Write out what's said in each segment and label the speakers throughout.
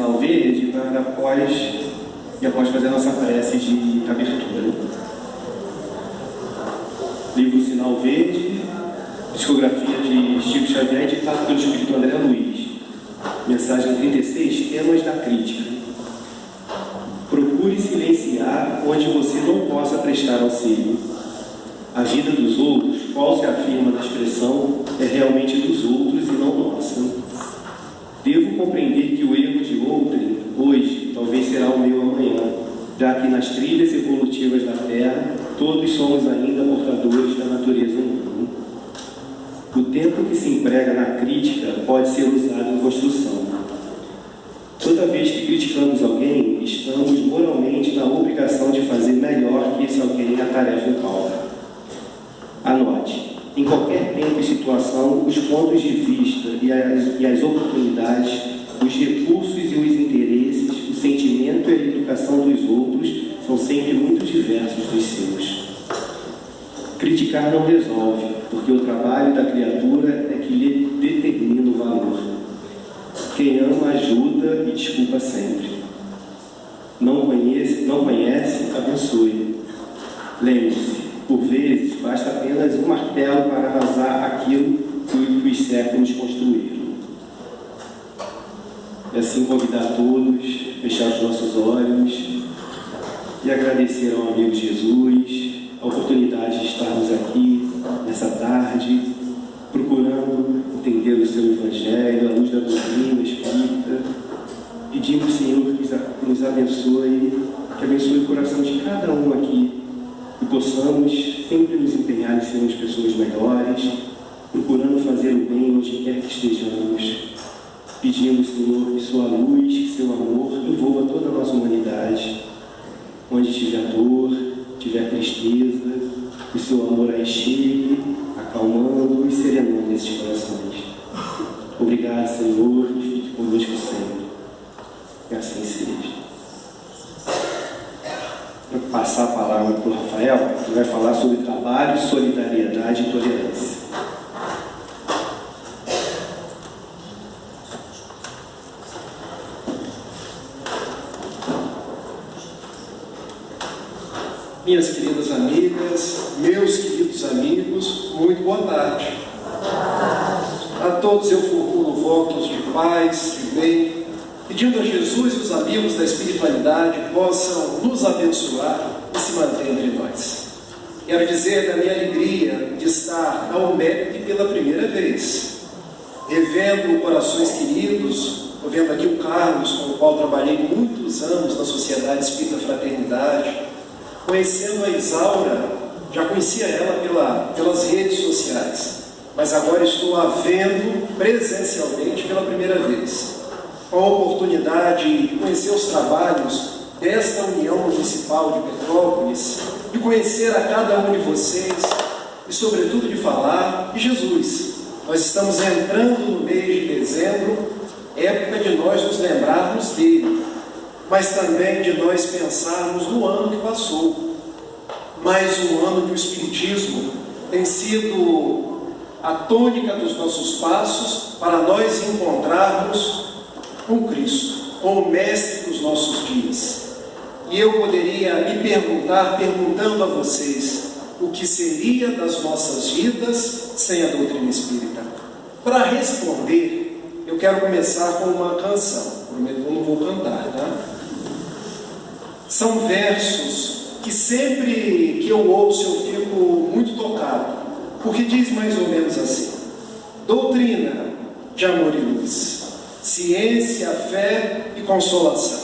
Speaker 1: sinal verde para após fazer a nossa prece de abertura. Livro Sinal Verde, psicografia de Chico Xavier, ditado pelo Espírito André Luiz. Mensagem 36, temas da crítica. Procure silenciar onde você não possa prestar auxílio. A vida dos outros, qual se afirma na expressão, é realmente dos outros e não nossa. Devo compreender que o erro de outrem, hoje, talvez será o meu amanhã, já que nas trilhas evolutivas da Terra, todos somos ainda portadores da natureza humana. O tempo que se emprega na crítica pode ser usado em construção. Toda vez que criticamos alguém, estamos moralmente na obrigação de fazer melhor que esse alguém a tarefa em pauta. Anote, em qualquer tempo e situação, os pontos de vista e as oportunidades, os recursos e os interesses, o sentimento e a educação dos outros são sempre muito diversos dos seus. Criticar não resolve, porque o trabalho da criatura é que lhe determina o valor. Quem ama ajuda e desculpa sempre. Não conhece, abençoe. Lembre-se, por vezes, basta apenas um martelo para arrasar aquilo que os séculos construíram. E assim convidar todos, fechar os nossos olhos e agradecer ao amigo Jesus a oportunidade de estarmos aqui nessa tarde, procurando entender o seu Evangelho, à luz da doutrina espírita, pedindo ao Senhor que nos abençoe, que abençoe o coração de cada um aqui, e possamos sempre nos empenhar em sermos pessoas melhores, procurando fazer o bem onde quer que estejamos, pedindo, Senhor, que sua luz, que seu amor envolva toda a nossa humanidade, onde tiver dor, tiver tristeza, que seu amor aí chegue, acalmando e serenando esses corações. Obrigado, Senhor, e fique conosco sempre. Que assim seja. Vou passar a palavra para o Rafael, que vai falar sobre trabalho, solidariedade e tolerância.
Speaker 2: Minhas queridas amigas, meus queridos amigos, muito boa tarde. A todos eu formulo votos de paz, de bem, pedindo a Jesus e os amigos da espiritualidade possam nos abençoar e se manter entre nós. Quero dizer da minha alegria de estar na UMEP pela primeira vez, revendo corações queridos, estou vendo aqui o Carlos, com o qual trabalhei muitos anos na Sociedade Espírita Fraternidade, conhecendo a Isaura, já conhecia ela pelas redes sociais, mas agora estou a vendo presencialmente pela primeira vez, com a oportunidade de conhecer os trabalhos desta União Municipal de Petrópolis, de conhecer a cada um de vocês e, sobretudo, de falar de Jesus. Nós estamos entrando no mês de dezembro, época de nós nos lembrarmos dele, mas também de nós pensarmos no ano que passou. Mais um ano que o Espiritismo tem sido a tônica dos nossos passos para nós encontrarmos com Cristo, com o Mestre dos nossos dias. E eu poderia me perguntar, perguntando a vocês, o que seria das nossas vidas sem a doutrina espírita? Para responder, eu quero começar com uma canção. Prometo que eu não vou cantar, tá? São versos que sempre que eu ouço eu fico muito tocado, porque diz mais ou menos assim: doutrina de amor e luz, ciência, fé e consolação,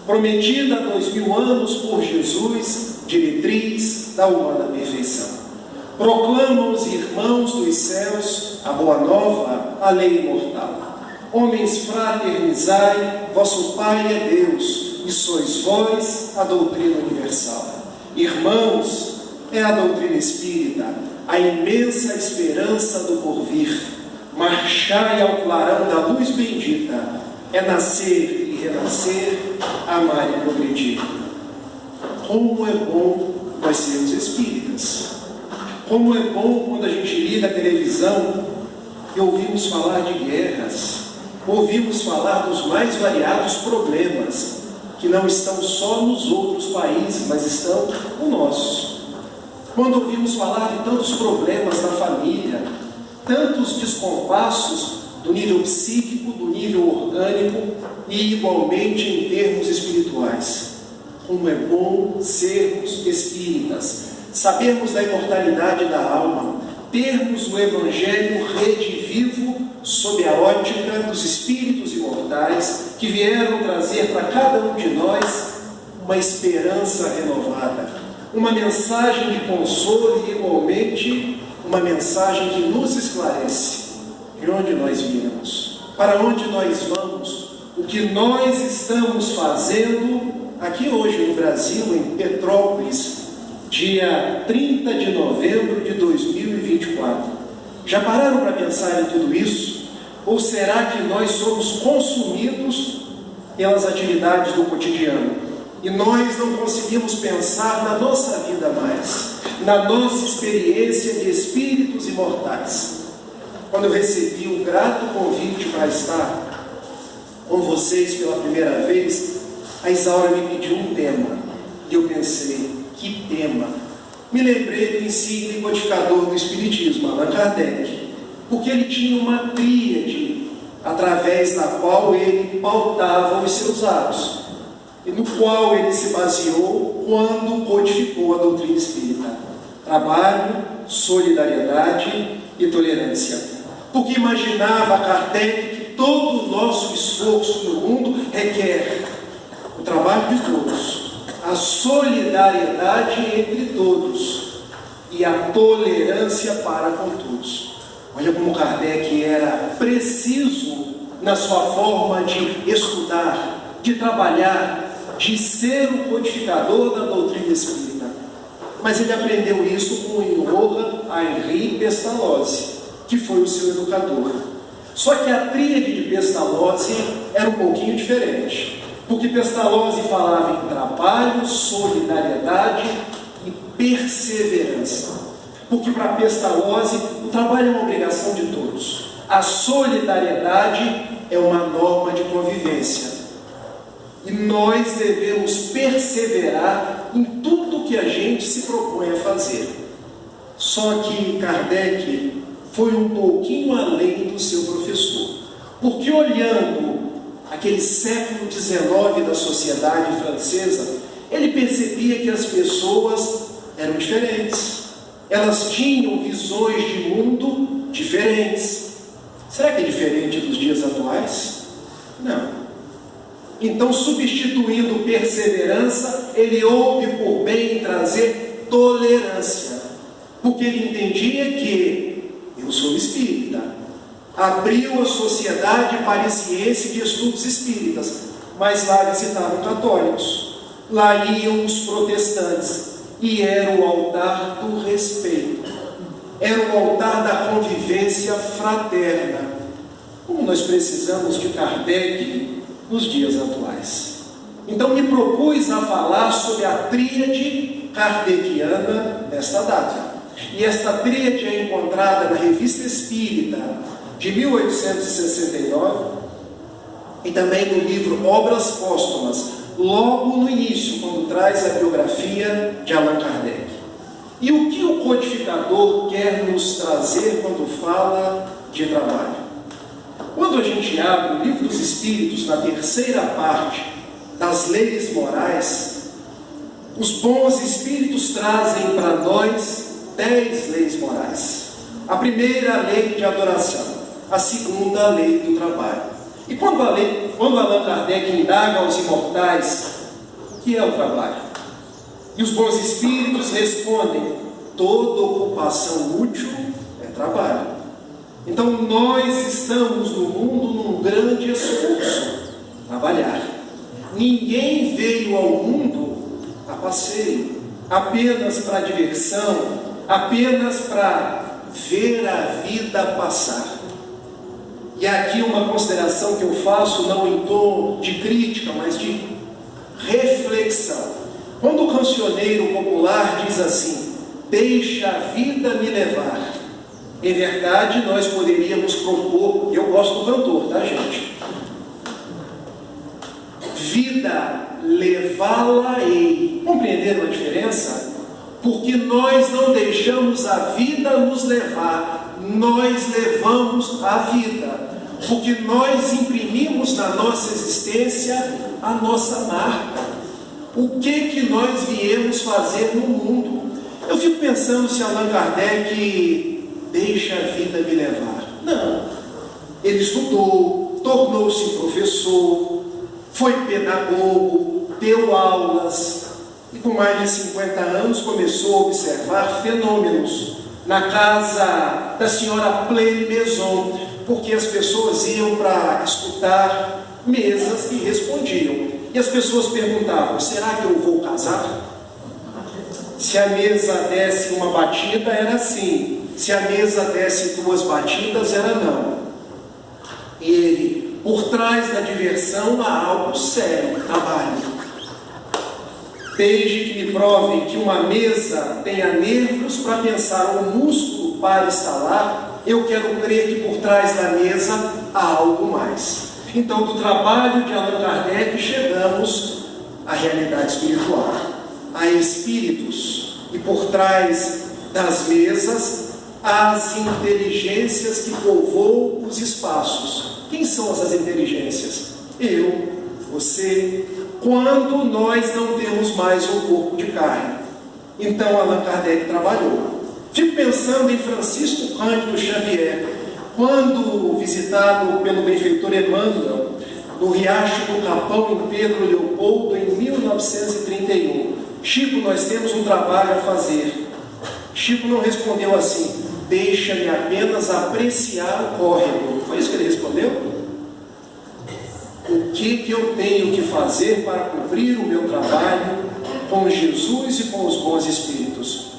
Speaker 2: prometida há 2000 anos por Jesus, diretriz da humana perfeição. Proclamam os irmãos dos céus a boa nova, a lei imortal. Homens, fraternizai, vosso Pai é Deus, e sois vós a doutrina universal. Irmãos, é a doutrina espírita, a imensa esperança do porvir. Marchai ao clarão da luz bendita, é nascer e renascer, amar e progredir. Como é bom nós sermos espíritas. Como é bom quando a gente liga a televisão e ouvimos falar de guerras, ouvimos falar dos mais variados problemas, que não estão só nos outros países, mas estão no nosso. Quando ouvimos falar de tantos problemas na família, tantos descompassos do nível psíquico, do nível orgânico e igualmente em termos espirituais. Como é bom sermos espíritas, sabermos da imortalidade da alma, termos o Evangelho redivivo sob a ótica dos espíritos imortais que vieram trazer para cada um de nós uma esperança renovada, uma mensagem de consolo e igualmente uma mensagem que nos esclarece de onde nós viemos, para onde nós vamos, o que nós estamos fazendo aqui hoje no Brasil, em Petrópolis, dia 30 de novembro de 2024. Já pararam para pensar em tudo isso? Ou será que nós somos consumidos pelas atividades do cotidiano? E nós não conseguimos pensar na nossa vida mais, na nossa experiência de espíritos imortais. Quando eu recebi o grato convite para estar com vocês pela primeira vez, a Isaura me pediu um tema. E eu pensei, que tema? Me lembrei do insigne codificador do Espiritismo, Allan Kardec, porque ele tinha uma tríade através da qual ele pautava os seus atos, e no qual ele se baseou quando codificou a doutrina espírita: trabalho, solidariedade e tolerância. Porque imaginava Kardec que todo o nosso esforço no mundo requer o trabalho de todos, a solidariedade entre todos e a tolerância para com todos. Olha como Kardec era preciso na sua forma de estudar, de trabalhar, de ser o codificador da doutrina espírita. Mas ele aprendeu isso com honra a Henri Pestalozzi, que foi o seu educador. Só que a tríade de Pestalozzi era um pouquinho diferente, porque Pestalozzi falava em trabalho, solidariedade e perseverança. Porque para Pestalozzi o trabalho é uma obrigação de todos, a solidariedade é uma norma de convivência, e nós devemos perseverar em tudo que a gente se propõe a fazer. Só que Kardec foi um pouquinho além do seu professor, porque olhando aquele século XIX da sociedade francesa, ele percebia que as pessoas eram diferentes, elas tinham visões de mundo diferentes. Será que é diferente dos dias atuais? Não. Então, substituindo perseverança, ele houve por bem trazer tolerância, porque ele entendia que eu sou espírita, abriu a Sociedade Parisiense de Estudos Espíritas, mas lá visitavam católicos, lá iam os protestantes, e era o altar do respeito, era o altar da convivência fraterna, como nós precisamos de Kardec nos dias atuais. Então me propus a falar sobre a tríade kardeciana nesta data. E esta tríade é encontrada na Revista Espírita de 1869 e também no livro Obras Póstumas, logo no início, quando traz a biografia de Allan Kardec. E o que o codificador quer nos trazer quando fala de trabalho? Quando a gente abre o Livro dos Espíritos, na terceira parte das leis morais, os bons espíritos trazem para nós 10 leis morais. A primeira, a lei de adoração. A segunda, a lei do trabalho. E quando Allan Kardec indaga aos imortais o que é o trabalho, e os bons espíritos respondem: toda ocupação útil é trabalho. Então nós estamos no mundo num grande esforço, trabalhar. Ninguém veio ao mundo a passeio, apenas para diversão, apenas para ver a vida passar. E aqui uma consideração que eu faço, não em tom de crítica, mas de reflexão. Quando o cancioneiro popular diz assim: deixa a vida me levar, em verdade nós poderíamos propor, e eu gosto do cantor, tá gente? vida levá-la-ei. Compreenderam a diferença? Porque nós não deixamos a vida nos levar, nós levamos a vida. Porque nós imprimimos na nossa existência a nossa marca. O que nós viemos fazer no mundo? Eu fico pensando se Allan Kardec deixa a vida me levar. Não. Ele estudou, tornou-se professor, foi pedagogo, deu aulas e com mais de 50 anos começou a observar fenômenos na casa da senhora Plene Maison, porque as pessoas iam para escutar mesas e respondiam. E as pessoas perguntavam: será que eu vou casar? Se a mesa desse uma batida, era sim. Se a mesa desse 2 batidas, era não. E ele, por trás da diversão, há algo sério, trabalho. Desde que me provem que uma mesa tenha nervos para pensar, um músculo para estalar, eu quero crer que por trás da mesa há algo mais. Então, do trabalho de Allan Kardec, chegamos à realidade espiritual, a espíritos, e por trás das mesas, as inteligências que povoam os espaços. Quem são essas inteligências? Eu, você, quando nós não temos mais um corpo de carne. Então, Allan Kardec trabalhou. Fico pensando em Francisco Cândido Xavier, quando visitado pelo benfeitor Emmanuel, no Riacho do Capão, em Pedro Leopoldo, em 1931. Chico, nós temos um trabalho a fazer. Chico não respondeu assim: deixa-me apenas apreciar o córrego. Foi isso que ele respondeu? O que eu tenho que fazer para cumprir o meu trabalho com Jesus e com os bons espíritos?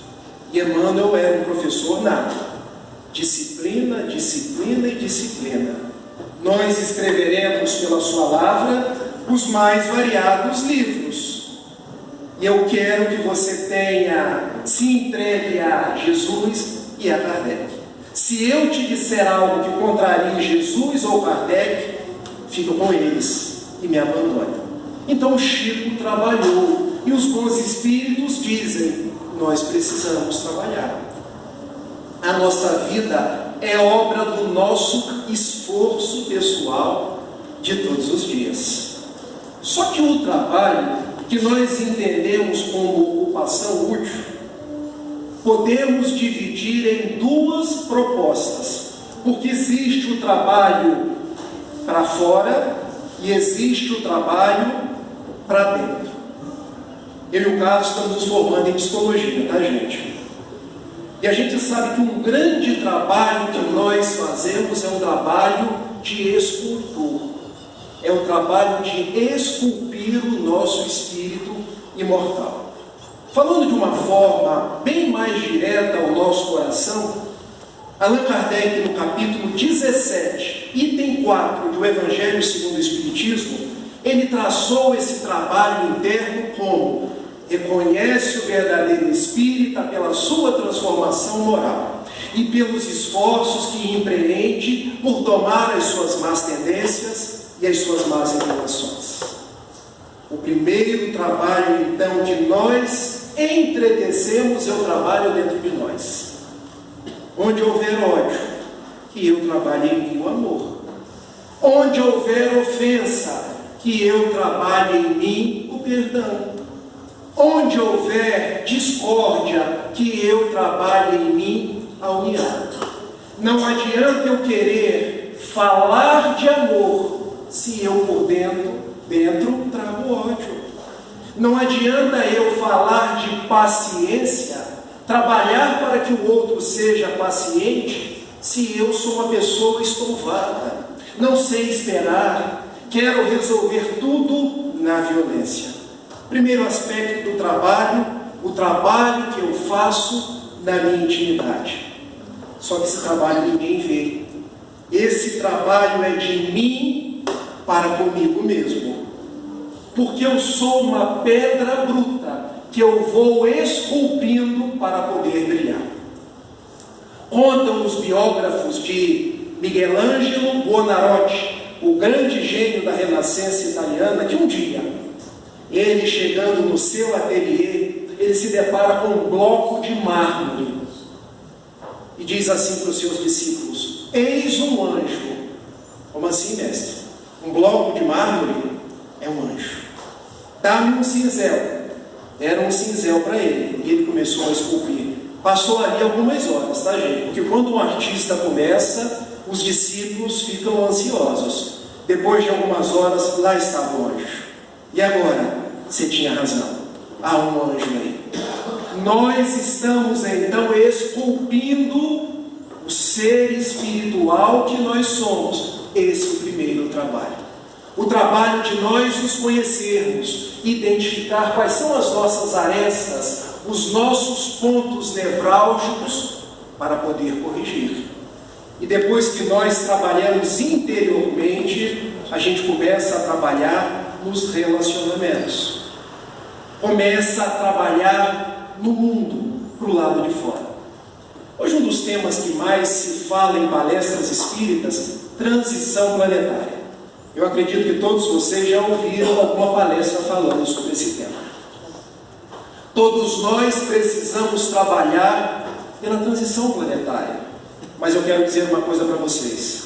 Speaker 2: E Emmanuel era um professor nato. Disciplina, disciplina e disciplina. Nós escreveremos pela sua lavra os mais variados livros. E eu quero que você se entregue a Jesus e a Kardec. Se eu te disser algo que contrarie Jesus ou Kardec, fico com eles e me abandone. Então Chico trabalhou, e os bons espíritos dizem: nós precisamos trabalhar. A nossa vida é obra do nosso esforço pessoal de todos os dias. Só que o trabalho que nós entendemos como ocupação útil, podemos dividir em 2 propostas, porque existe o trabalho para fora e existe o trabalho para dentro. Eu e o Carlos estamos nos formando em psicologia, tá, gente? E a gente sabe que um grande trabalho que nós fazemos é um trabalho de escultor. É o trabalho de esculpir o nosso espírito imortal. Falando de uma forma bem mais direta ao nosso coração, Allan Kardec, no capítulo 17, item 4 do Evangelho segundo o Espiritismo, ele traçou esse trabalho interno como: reconhece o verdadeiro espírita pela sua transformação moral e pelos esforços que empreende por domar as suas más tendências e as suas más inclinações. O primeiro trabalho, então, que nós entretecemos é o trabalho dentro de nós. Onde houver ódio, que eu trabalhe em mim o amor. Onde houver ofensa, que eu trabalhe em mim o perdão. Onde houver discórdia, que eu trabalhe em mim a união. Não adianta eu querer falar de amor se eu por dentro trago ódio. Não adianta eu falar de paciência, trabalhar para que o outro seja paciente, se eu sou uma pessoa estouvada, não sei esperar, quero resolver tudo na violência. Primeiro aspecto do trabalho, o trabalho que eu faço na minha intimidade. Só que esse trabalho ninguém vê. Esse trabalho é de mim para comigo mesmo. Porque eu sou uma pedra bruta que eu vou esculpindo para poder brilhar. Contam os biógrafos de Miguel Ângelo Buonarroti, o grande gênio da Renascença italiana, que um dia, ele chegando no seu ateliê, ele se depara com um bloco de mármore e diz assim para os seus discípulos: eis um anjo. Como assim, mestre? Um bloco de mármore é um anjo. Dá-me um cinzel. Deram um cinzel para ele e ele começou a esculpir. Passou ali algumas horas, tá, gente? Porque quando um artista começa, os discípulos ficam ansiosos. Depois de algumas horas, lá estava o anjo. E agora? Você tinha razão. Há um anjo aí. Nós estamos então esculpindo o ser espiritual que nós somos. Esse é o primeiro trabalho. O trabalho de nós nos conhecermos, identificar quais são as nossas arestas, os nossos pontos nevrálgicos, para poder corrigir. E depois que nós trabalhamos interiormente, a gente começa a trabalhar nos relacionamentos. Começa a trabalhar no mundo, para o lado de fora. Hoje um dos temas que mais se fala em palestras espíritas, transição planetária. Eu acredito que todos vocês já ouviram alguma palestra falando sobre esse tema. Todos nós precisamos trabalhar pela transição planetária. Mas eu quero dizer uma coisa para vocês.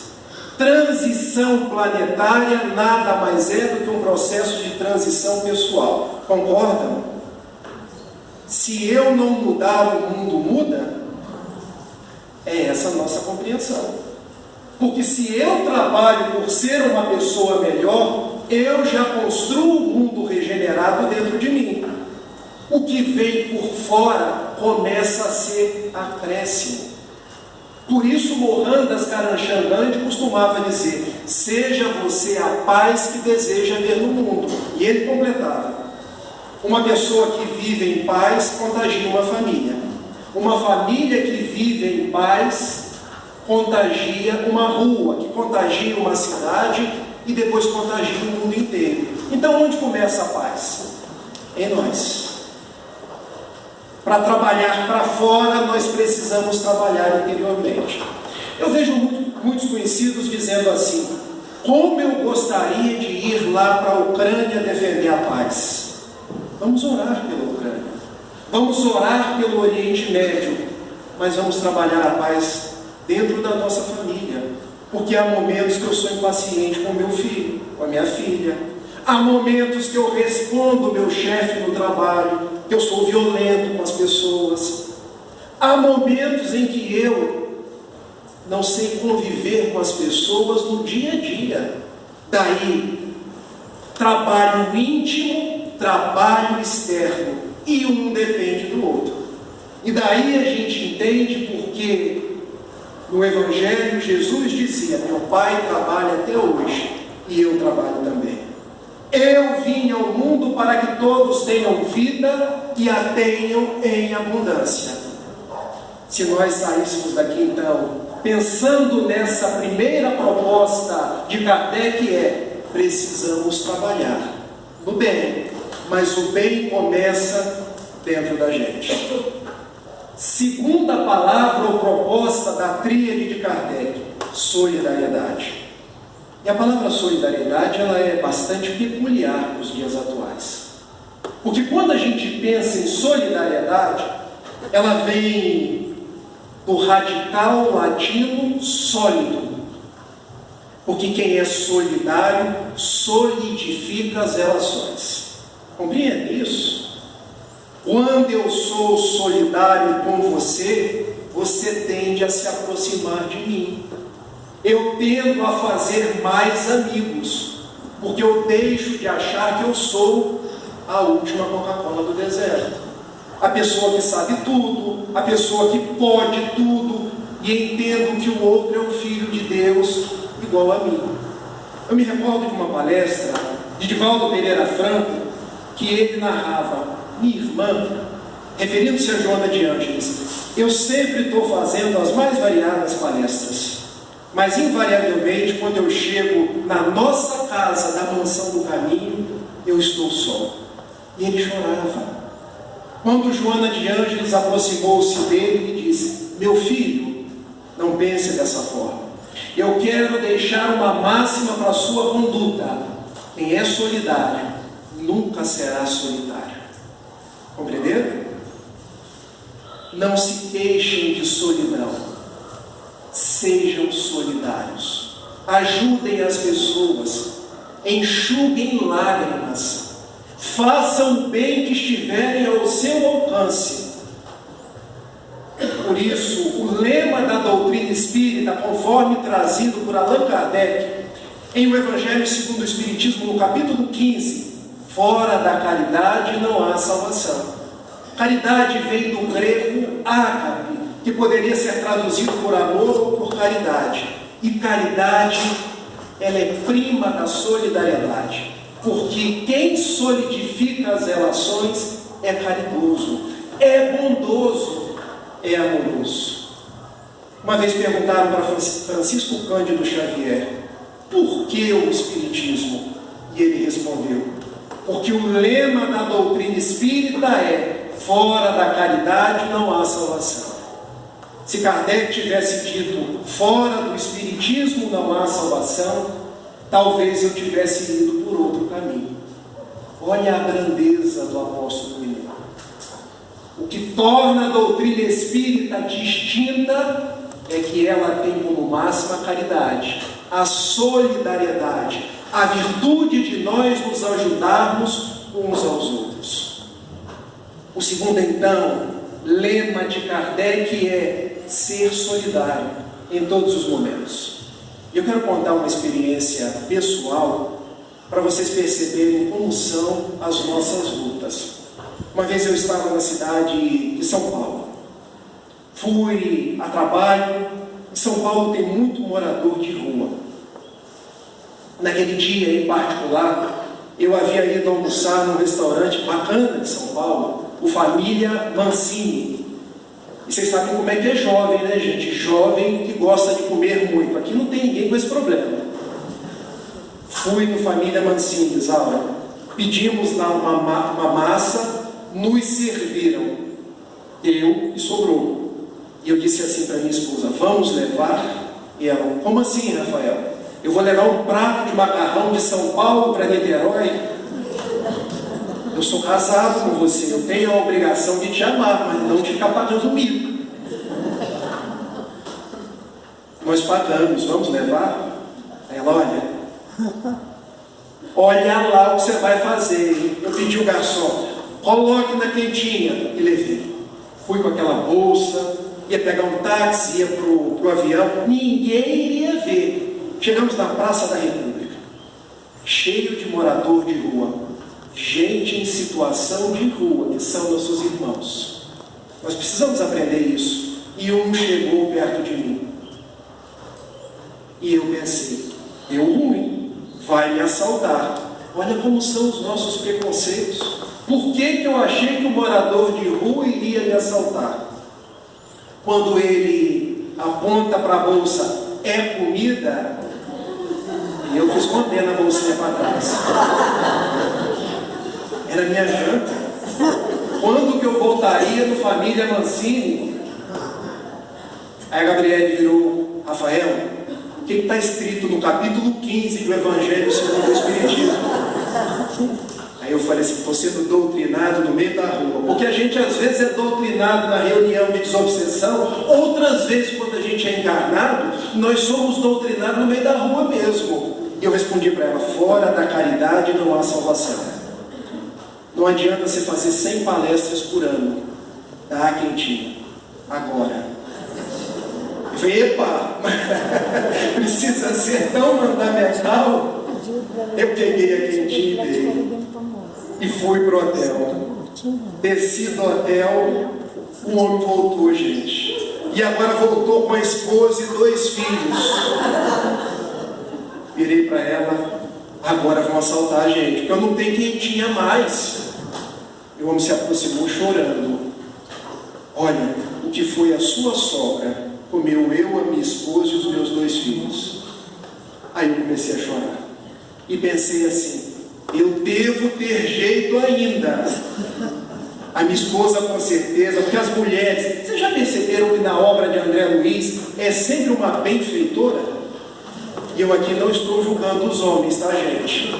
Speaker 2: Transição planetária nada mais é do que um processo de transição pessoal. Concordam? Se eu não mudar, o mundo muda? É essa a nossa compreensão. Porque se eu trabalho por ser uma pessoa melhor, eu já construo um mundo regenerado dentro de mim. O que vem por fora começa a ser acréscimo. Por isso Mohandas Karamchand Gandhi costumava dizer: seja você a paz que deseja ver no mundo. E ele completava: uma pessoa que vive em paz contagia uma família. Uma família que vive em paz contagia uma rua, que contagia uma cidade e depois contagia o mundo inteiro. Então onde começa a paz? Em nós. Para trabalhar para fora, nós precisamos trabalhar interiormente. Eu vejo muitos conhecidos dizendo assim: como eu gostaria de ir lá para a Ucrânia defender a paz. Vamos orar pela Ucrânia. Vamos orar pelo Oriente Médio. Mas vamos trabalhar a paz dentro da nossa família, porque há momentos que eu sou impaciente com meu filho, com a minha filha, há momentos que eu respondo o meu chefe no trabalho, que eu sou violento com as pessoas, há momentos em que eu não sei conviver com as pessoas no dia a dia. Daí, trabalho íntimo, trabalho externo, e um depende do outro. E daí a gente entende porque no Evangelho, Jesus dizia: meu Pai trabalha até hoje e eu trabalho também. Eu vim ao mundo para que todos tenham vida e a tenham em abundância. Se nós saíssemos daqui então, pensando nessa primeira proposta de Kardec, precisamos trabalhar no bem, mas o bem começa dentro da gente. Segunda palavra ou proposta da tríade de Kardec: solidariedade. E a palavra solidariedade, ela é bastante peculiar nos dias atuais. Porque quando a gente pensa em solidariedade, ela vem do radical latino sólido. Porque quem é solidário solidifica as relações. Compreende isso? Quando eu sou solidário com você, você tende a se aproximar de mim. Eu tendo a fazer mais amigos, porque eu deixo de achar que eu sou a última Coca-Cola do deserto. A pessoa que sabe tudo, a pessoa que pode tudo, e entendo que o outro é um filho de Deus igual a mim. Eu me recordo de uma palestra de Divaldo Pereira Franco, que ele narrava: minha irmã, referindo-se a Joana de Ângeles, eu sempre estou fazendo as mais variadas palestras, mas invariavelmente quando eu chego na nossa casa da Mansão do Caminho, eu estou só. E ele chorava. Quando Joana de Ângeles aproximou-se dele e disse: meu filho, não pense dessa forma. Eu quero deixar uma máxima para a sua conduta: quem é solidário nunca será solitário. Compreenderam? Não se queixem de solidão, sejam solidários, ajudem as pessoas, enxuguem lágrimas, façam o bem que estiverem ao seu alcance. Por isso, o lema da doutrina espírita, conforme trazido por Allan Kardec, em O Evangelho segundo o Espiritismo, no capítulo 15, fora da caridade não há salvação. Caridade vem do grego ágape, que poderia ser traduzido por amor ou por caridade. E caridade, ela é prima da solidariedade, porque quem solidifica as relações é caridoso, é bondoso, é amoroso. Uma vez perguntaram para Francisco Cândido Xavier: por que o Espiritismo? E ele respondeu: porque o lema da doutrina espírita é: fora da caridade não há salvação. Se Kardec tivesse dito: fora do Espiritismo não há salvação, talvez eu tivesse ido por outro caminho. Olha a grandeza do apóstolo Emílio. O que torna a doutrina espírita distinta é que ela tem como máxima a caridade, a solidariedade, a virtude de nós nos ajudarmos uns aos outros. O segundo, então, lema de Kardec é ser solidário em todos os momentos. Eu quero contar uma experiência pessoal para vocês perceberem como são as nossas lutas. Uma vez eu estava na cidade de São Paulo. Fui a trabalho. Em São Paulo tem muito morador de rua. Naquele dia, em particular, eu havia ido almoçar num restaurante bacana de São Paulo, o Família Mancini. E vocês sabem como é que é jovem, né, gente? Jovem que gosta de comer muito. Aqui não tem ninguém com esse problema. Fui no Família Mancini, Isaura. Pedimos lá uma massa, nos serviram. Eu e sobrou. E eu disse assim para minha esposa: vamos levar? E ela: como assim, Rafael? Eu vou levar um prato de macarrão de São Paulo para Niterói? Eu sou casado com você, eu tenho a obrigação de te amar, mas não de ficar pagando mico. Nós pagamos, vamos levar? Aí ela: olha lá o que você vai fazer. Eu pedi o garçom: coloque na quentinha. E levei. Fui com aquela bolsa, ia pegar um táxi, ia pro avião, ninguém iria ver. Chegamos na Praça da República, cheio de morador de rua, gente em situação de rua, que são nossos irmãos. Nós precisamos aprender isso. E um chegou perto de mim. E eu pensei: deu ruim, vai me assaltar. Olha como são os nossos preconceitos. Por que eu achei que o morador de rua iria me assaltar? Quando ele aponta para a bolsa: é comida? E eu fui escondendo a bolsinha para trás. Era minha janta. Quando que eu voltaria no Família Mancini? Aí a Gabriele virou: Rafael, o que está escrito no capítulo 15 do Evangelho segundo o Espiritismo? Aí eu falei assim: estou sendo doutrinado no meio da rua. Porque a gente às vezes é doutrinado na reunião de desobsessão, outras vezes, quando a gente é encarnado, nós somos doutrinados no meio da rua mesmo. E eu respondi para ela: fora da caridade não há salvação. Não adianta você fazer 100 palestras por ano. Dá quentinha. Agora. Eu falei: epa, precisa ser tão fundamental. Eu peguei a quentinha e dei. E fui para o hotel. Desci do hotel, o homem voltou, gente. E agora voltou com a esposa e 2 filhos. Virei para ela: agora vão assaltar a gente, porque eu não tenho quentinha mais. E o homem se aproximou chorando: olha, o que foi a sua sogra comeu eu, a minha esposa e os meus 2 filhos. Aí eu comecei a chorar. E pensei assim: eu devo ter jeito ainda. A minha esposa, com certeza, porque as mulheres, vocês já perceberam que na obra de André Luiz é sempre uma benfeitora? E eu aqui não estou julgando os homens, tá, gente?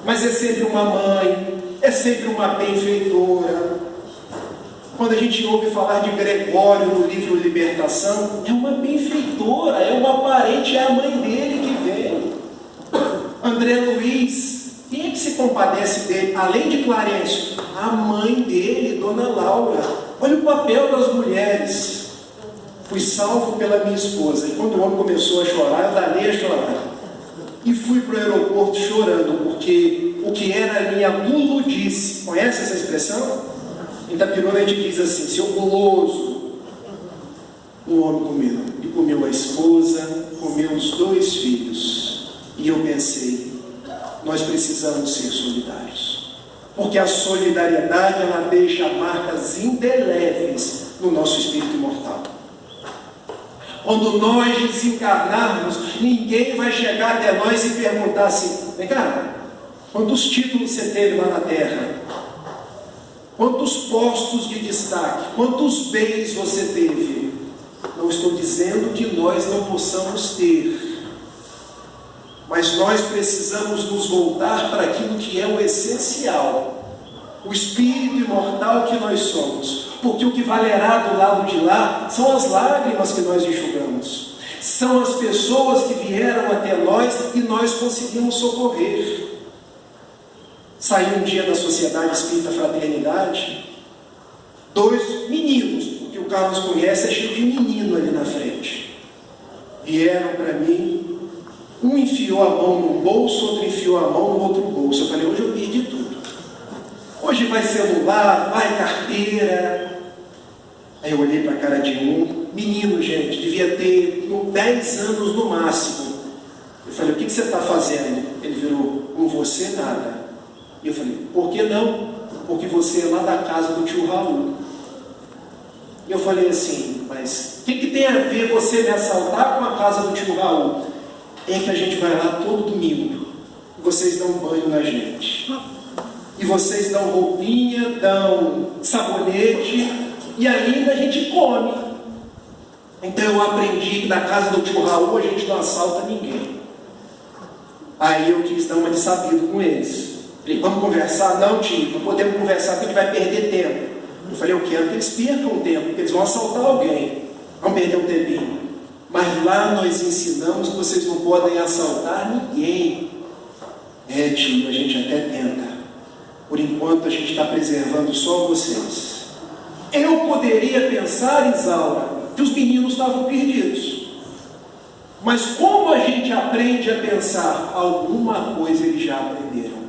Speaker 2: Mas é sempre uma mãe, é sempre uma benfeitora. Quando a gente ouve falar de Gregório no livro Libertação, é uma benfeitora, é uma parente, é a mãe dele que vem. André Luiz, quem é que se compadece dele? Além de Clarencio, a mãe dele, Dona Laura. Olha o papel das mulheres. Fui salvo pela minha esposa. E quando o homem começou a chorar, eu danei a chorar. E fui para o aeroporto chorando, porque o que era a minha gulotice. Conhece essa expressão? Em Itapiruna a gente diz assim, seu guloso. O homem comeu. Ele comeu a esposa, comeu os 2 filhos. E eu pensei, nós precisamos ser solidários. Porque a solidariedade, ela deixa marcas indeléveis no nosso espírito imortal. Quando nós desencarnarmos, ninguém vai chegar até nós e perguntar assim, vem cá, quantos títulos você teve lá na terra? Quantos postos de destaque? Quantos bens você teve? Não estou dizendo que nós não possamos ter, mas nós precisamos nos voltar para aquilo que é o essencial, o espírito imortal que nós somos. Porque o que valerá do lado de lá são as lágrimas que nós enxugamos, são as pessoas que vieram até nós e nós conseguimos socorrer. Saí um dia da Sociedade Espírita Fraternidade, 2 meninos, porque o Carlos conhece, é cheio de menino ali na frente, vieram para mim, um enfiou a mão num bolso, outro enfiou a mão no outro bolso. Eu falei, hoje eu perdi tudo. Hoje vai celular, vai carteira. Aí eu olhei para a cara de um menino, gente, devia ter 10 anos no máximo. Eu falei, o que você está fazendo? Ele virou, com você nada. E eu falei, por que não? Porque você é lá da casa do tio Raul. E eu falei assim, mas o que tem a ver você me assaltar com a casa do tio Raul? É que a gente vai lá todo domingo, e vocês dão banho na gente. E vocês dão roupinha, dão sabonete, e ainda a gente come. Então eu aprendi que na casa do tio Raul a gente não assalta ninguém. Aí eu quis dar uma de sabido com eles. Falei, vamos conversar? Não, tio, não podemos conversar porque a gente vai perder tempo. Eu falei, eu quero que eles percam tempo, porque eles vão assaltar alguém. Vão perder um tempinho. Mas lá nós ensinamos que vocês não podem assaltar ninguém. É, tio, a gente até tenta. Por enquanto a gente está preservando só vocês. Eu poderia pensar, Isaura, que os meninos estavam perdidos. Mas como a gente aprende a pensar? Alguma coisa eles já aprenderam.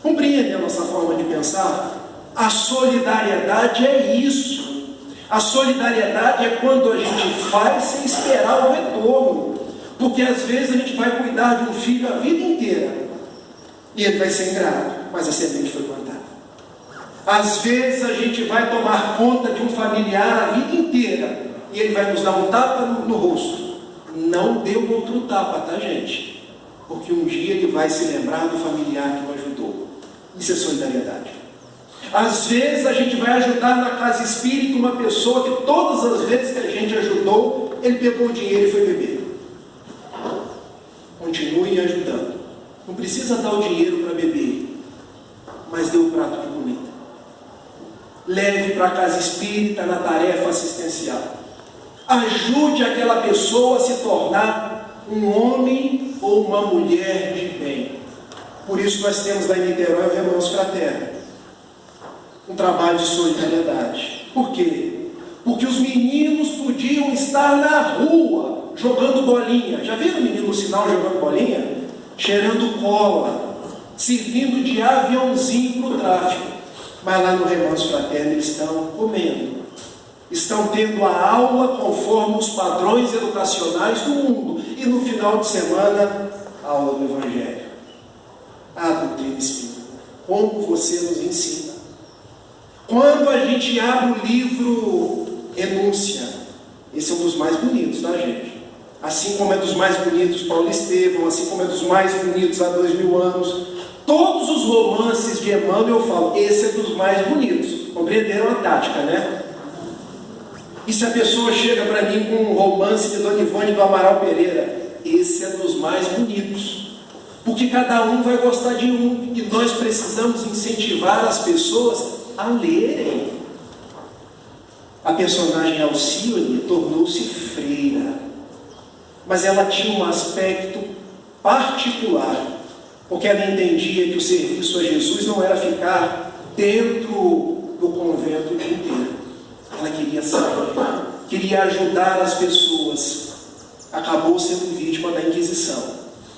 Speaker 2: Compreende a nossa forma de pensar? A solidariedade é isso. A solidariedade é quando a gente faz sem esperar o retorno. Porque às vezes a gente vai cuidar de um filho a vida inteira e ele vai ser ingrato, mas a semente foi plantada. Às vezes a gente vai tomar conta de um familiar a vida inteira e ele vai nos dar um tapa no rosto. Não deu outro tapa, tá, gente? Porque um dia ele vai se lembrar do familiar que o ajudou. Isso é solidariedade. Às vezes a gente vai ajudar na casa espírita uma pessoa que todas as vezes que a gente ajudou, ele pegou o dinheiro e foi beber. Continue ajudando. Não precisa dar o dinheiro para beber, mas dê o prato de comida. Leve para a casa espírita na tarefa assistencial. Ajude aquela pessoa a se tornar um homem ou uma mulher de bem. Por isso nós temos lá em Niterói o Irmãos Fraternos, um trabalho de solidariedade. Por quê? Porque os meninos podiam estar na rua jogando bolinha. Já viram o menino no sinal jogando bolinha? Cheirando cola, servindo de aviãozinho para o tráfico. Mas lá no Irmãos Fraternos eles estão comendo, estão tendo a aula conforme os padrões educacionais do mundo. E no final de semana, a aula do Evangelho. A doutrina espírita. Como você nos ensina. Quando a gente abre o livro Renúncia, esse é um dos mais bonitos, tá, gente? Assim como é dos mais bonitos Paulo Estevão, assim como é dos mais bonitos há 2000 anos, todos os romances de Emmanuel eu falo, esse é dos mais bonitos. Compreenderam a tática, né? E se a pessoa chega para mim com um romance de Dona Ivone do Amaral Pereira, esse é dos mais bonitos, porque cada um vai gostar de um, e nós precisamos incentivar as pessoas a lerem. A personagem Alcione tornou-se freira, mas ela tinha um aspecto particular, porque ela entendia que o serviço a Jesus não era ficar dentro do convento o dia inteiro. Ela queria sair, queria ajudar as pessoas. Acabou sendo vítima da Inquisição,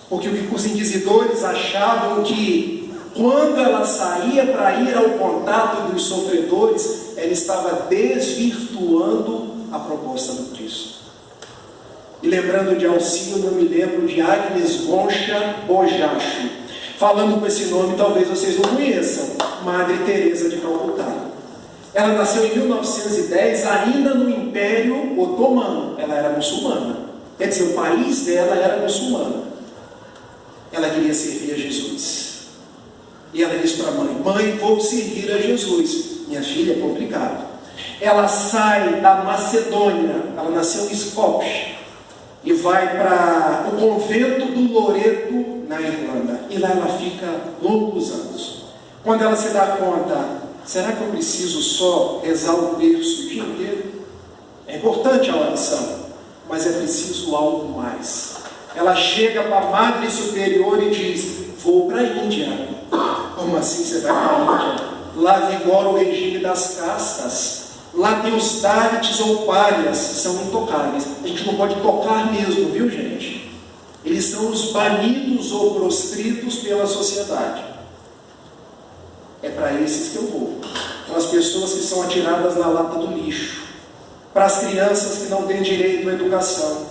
Speaker 2: porque os inquisidores achavam que quando ela saía para ir ao contato dos sofredores, ela estava desvirtuando a proposta do Cristo. E lembrando de Alcione, eu me lembro de Agnes Goncha Bojacho. Falando com esse nome, talvez vocês não conheçam, Madre Teresa de Calcutá. Ela nasceu em 1910, ainda no Império Otomano. Ela era muçulmana. Quer dizer, o país dela era muçulmano. Ela queria servir a Jesus. E ela disse para a mãe: mãe, vou servir a Jesus. Minha filha, é complicado. Ela sai da Macedônia, ela nasceu em Skopje, e vai para o convento do Loreto, na Irlanda. E lá ela fica longos anos. Quando ela se dá conta, será que eu preciso só rezar o terço o dia inteiro? É importante a oração, mas é preciso algo mais. Ela chega para a Madre Superior e diz: vou para a Índia. Como assim você vai para a Índia? Lá vigora o regime das castas. Lá tem os dalits ou párias, são intocáveis. A gente não pode tocar mesmo, viu, gente? Eles são os banidos ou proscritos pela sociedade. É para esses que eu vou. Para as pessoas que são atiradas na lata do lixo. Para as crianças que não têm direito à educação.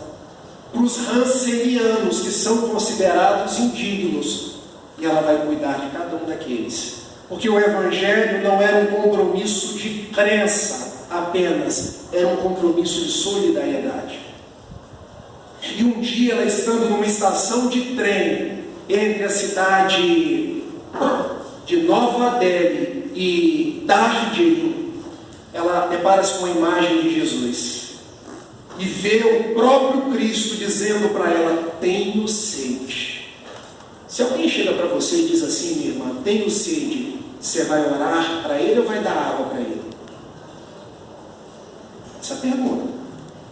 Speaker 2: Para os rancenianos, que são considerados indignos. E ela vai cuidar de cada um daqueles. Porque o Evangelho não era um compromisso de crença apenas, era um compromisso de solidariedade. E um dia, ela estando numa estação de trem entre a cidade de Nova Delhi e Darjeeling, ela depara-se com a imagem de Jesus e vê o próprio Cristo dizendo para ela: tenho sede. Se alguém chega para você e diz assim: minha irmã, tenho sede, você vai orar para ele ou vai dar água para ele? Essa pergunta.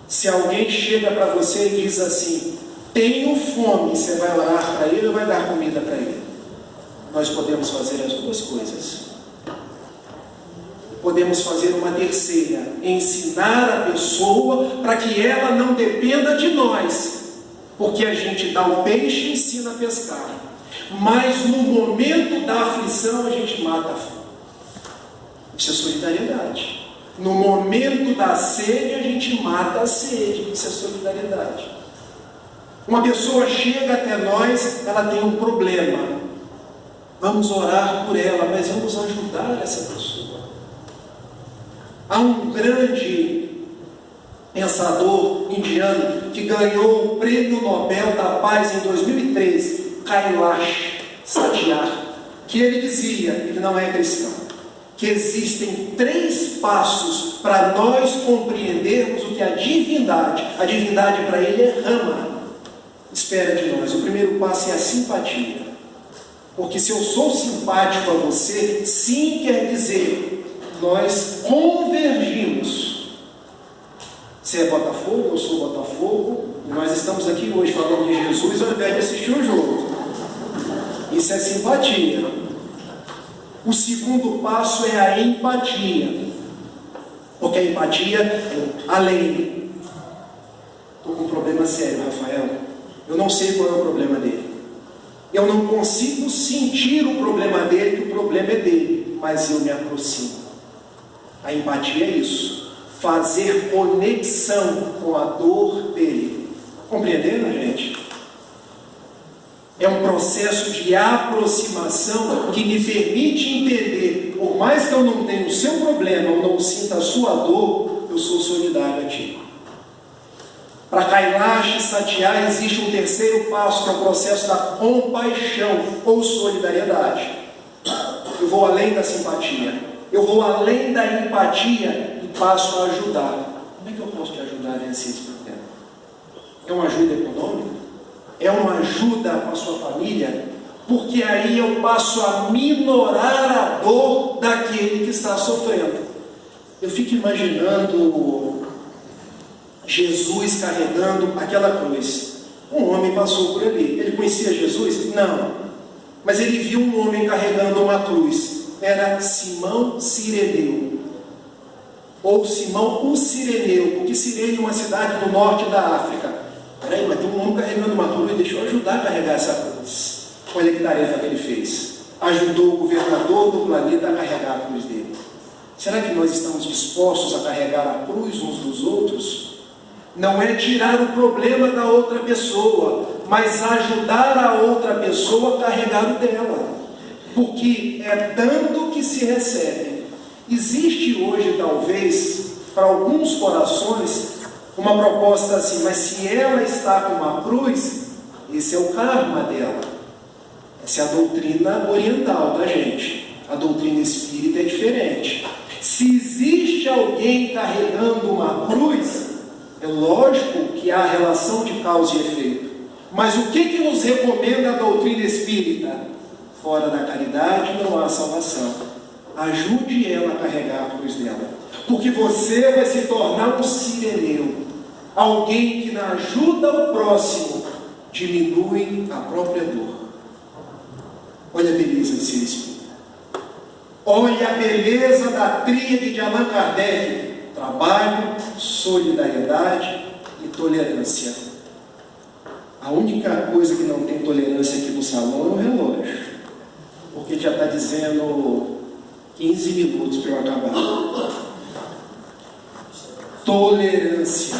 Speaker 2: Se alguém chega para você e diz assim: tenho fome, você vai orar para ele ou vai dar comida para ele? Nós podemos fazer as duas coisas. Podemos fazer uma terceira: ensinar a pessoa para que ela não dependa de nós, porque a gente dá o peixe e ensina a pescar, mas no momento da aflição a gente mata a fome. Isso é solidariedade. No momento da sede a gente mata a sede. Isso é solidariedade. Uma pessoa chega até nós, ela tem um problema, vamos orar por ela, mas vamos ajudar essa pessoa. Há um grande pensador indiano que ganhou o Prêmio Nobel da Paz em 2013, Kailash Satyarthi, que ele dizia, ele não é cristão, que existem 3 passos para nós compreendermos o que a divindade para ele é Rama, espera de nós. O primeiro passo é a simpatia, porque se eu sou simpático a você, sim quer dizer nós convergimos. Você é Botafogo, eu sou Botafogo, e nós estamos aqui hoje falando de Jesus ao invés de assistir um jogo. Isso é simpatia. O segundo passo é a empatia, porque a empatia é além. Estou com um problema sério, Rafael. Eu não sei qual é o problema dele. Eu não consigo sentir o problema dele, que o problema é dele, mas eu me aproximo. A empatia é isso, fazer conexão com a dor dele. Compreendendo, gente? É um processo de aproximação que me permite entender, por mais que eu não tenha o seu problema, ou não sinta a sua dor, eu sou solidário a ti. Para Kailash Satyarthi existe um terceiro passo, que é o processo da compaixão ou solidariedade. Eu vou além da simpatia, eu vou além da empatia e passo a ajudar. Como é que eu posso te ajudar nesse problema? É uma ajuda econômica? é uma ajuda para a sua família, porque aí eu passo a minorar a dor daquele que está sofrendo. Eu fico imaginando Jesus carregando aquela cruz. Um homem passou por ali. Ele conhecia Jesus? Não. Mas ele viu um homem carregando uma cruz. Era Simão Cireneu. Ou Simão o Cireneu, porque Cirene é uma cidade no norte da África. Peraí, mas tem um homem carregando uma cruz, deixa eu ajudar a carregar essa cruz. Olha que tarefa que ele fez. Ajudou o governador do planeta a carregar a cruz dele. Será que nós estamos dispostos a carregar a cruz uns dos outros? Não é tirar o problema da outra pessoa, mas ajudar a outra pessoa a carregar o dela. Porque é dando que se recebe. Existe hoje, talvez, para alguns corações, uma proposta assim, mas se ela está com uma cruz, esse é o karma dela. Essa é a doutrina oriental da gente. A doutrina espírita é diferente. Se existe alguém carregando uma cruz, é lógico que há relação de causa e efeito. Mas o que nos recomenda a doutrina espírita? Fora da caridade não há salvação. Ajude ela a carregar a cruz dela. Porque você vai se tornar um cireneu. Alguém que na ajuda ao próximo diminui a própria dor. Olha a beleza de ser espírita. Olha a beleza da tríade de Allan Kardec. Trabalho, solidariedade e tolerância. A única coisa que não tem tolerância aqui no salão é o relógio. Porque já está dizendo 15 minutos para eu acabar. Tolerância.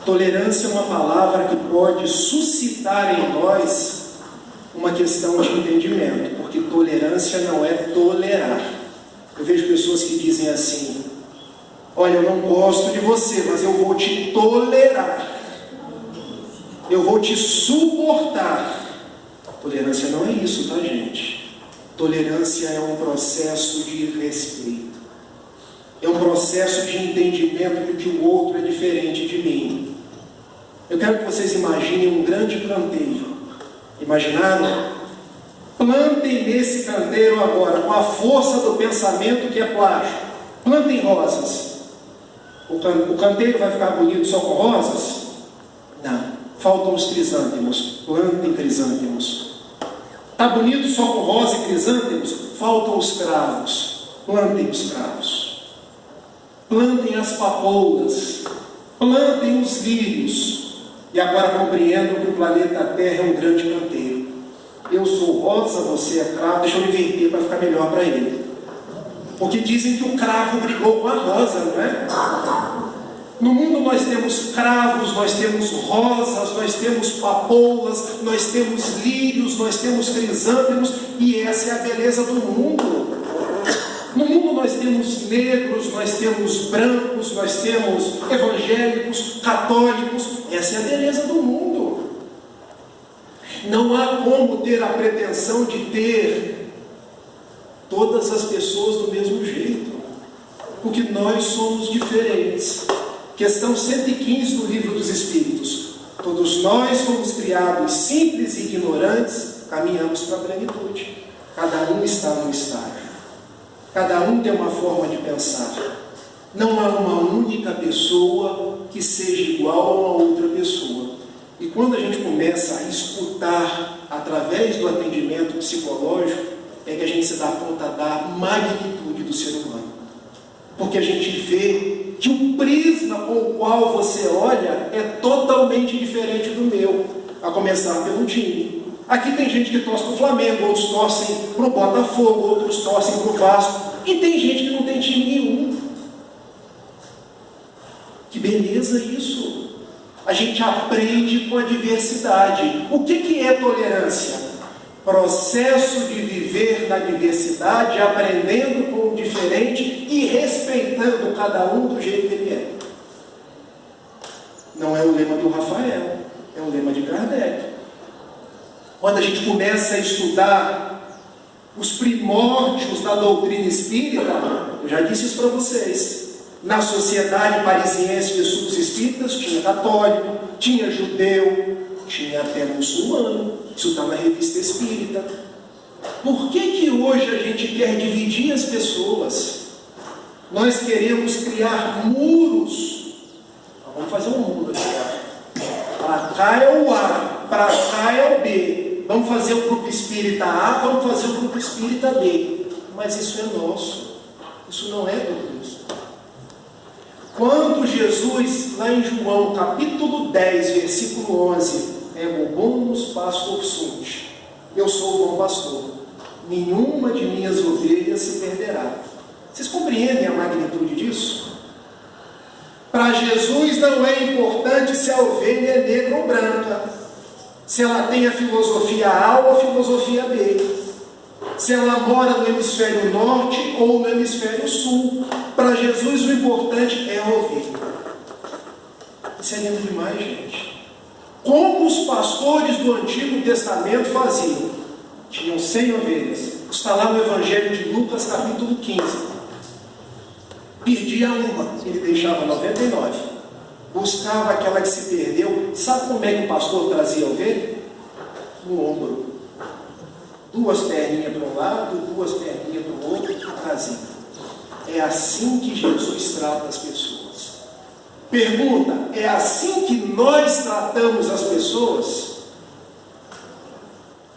Speaker 2: Tolerância é uma palavra que pode suscitar em nós uma questão de entendimento, porque tolerância não é tolerar. Eu vejo pessoas que dizem assim: olha, eu não gosto de você, mas eu vou te tolerar. Eu vou te suportar. Tolerância não é isso, tá, gente? Tolerância é um processo de respeito. É um processo de entendimento de que o outro é diferente de mim. Eu quero que vocês imaginem um grande canteiro. Imaginaram? Plantem nesse canteiro agora, com a força do pensamento que é plástico. Plantem rosas. O canteiro vai ficar bonito só com rosas? Não. Faltam os crisântemos. Plantem crisântemos. Está bonito só com rosa e crisântemos? Faltam os cravos. Plantem os cravos. Plantem as papoulas. Plantem os lírios. E agora compreendam que o planeta Terra é um grande canteiro. Eu sou rosa, você é cravo. Deixa eu inverter para ficar melhor para ele. Porque dizem que o cravo brigou com a rosa, não é? No mundo nós temos cravos, nós temos rosas, nós temos papoulas, nós temos lírios, nós temos crisântemos, e essa é a beleza do mundo. No mundo nós temos negros, nós temos brancos, nós temos evangélicos, católicos, essa é a beleza do mundo. Não há como ter a pretensão de ter todas as pessoas do mesmo jeito, porque nós somos diferentes. Questão 115 do Livro dos Espíritos. Todos nós fomos criados simples e ignorantes, caminhamos para a plenitude. Cada um está num estágio. Cada um tem uma forma de pensar. Não há uma única pessoa que seja igual a uma outra pessoa. E quando a gente começa a escutar através do atendimento psicológico, é que a gente se dá conta da magnitude do ser humano. Porque a gente vê que o prisma com o qual você olha é totalmente diferente do meu, a começar pelo time. Aqui tem gente que torce para o Flamengo, outros torcem para o Botafogo, outros torcem para o Vasco, e tem gente que não tem time nenhum. Que beleza isso! A gente aprende com a diversidade. O que é tolerância? Processo de viver na diversidade, aprendendo com o diferente e respeitando cada um do jeito que ele é. Não é o lema do Rafael, é o lema de Kardec. Quando a gente começa a estudar os primórdios da doutrina espírita, eu já disse isso para vocês, na sociedade parisiense de estudos espíritas tinha católico, tinha judeu, tinha até muçulmano. Isso está na Revista Espírita. Por que hoje a gente quer dividir as pessoas? Nós queremos criar muros. Vamos fazer um muro aqui. Para cá é o A, para cá é o B. Vamos fazer o grupo espírita A, vamos fazer o grupo espírita B. Mas isso é nosso. Isso não é do Cristo. Quando Jesus, lá em João, capítulo 10, versículo 11, bonus pastor sunt, eu sou o bom pastor, nenhuma de minhas ovelhas se perderá. Vocês compreendem a magnitude disso? Para Jesus não é importante se a ovelha é negra ou branca, se ela tem a filosofia A ou a filosofia B, se ela mora no hemisfério norte ou no hemisfério sul. Para Jesus o importante é a ovelha. Isso é lindo demais, gente. Como os pastores do Antigo Testamento faziam? Tinham 100 ovelhas. Está lá no Evangelho de Lucas, capítulo 15. Perdia uma, ele deixava 99. Buscava aquela que se perdeu. Sabe como é que o pastor trazia a ovelha? No ombro. 2 perninhas para um lado, 2 perninhas para o outro, e trazia. É assim que Jesus trata as pessoas. Pergunta: é assim que nós tratamos as pessoas?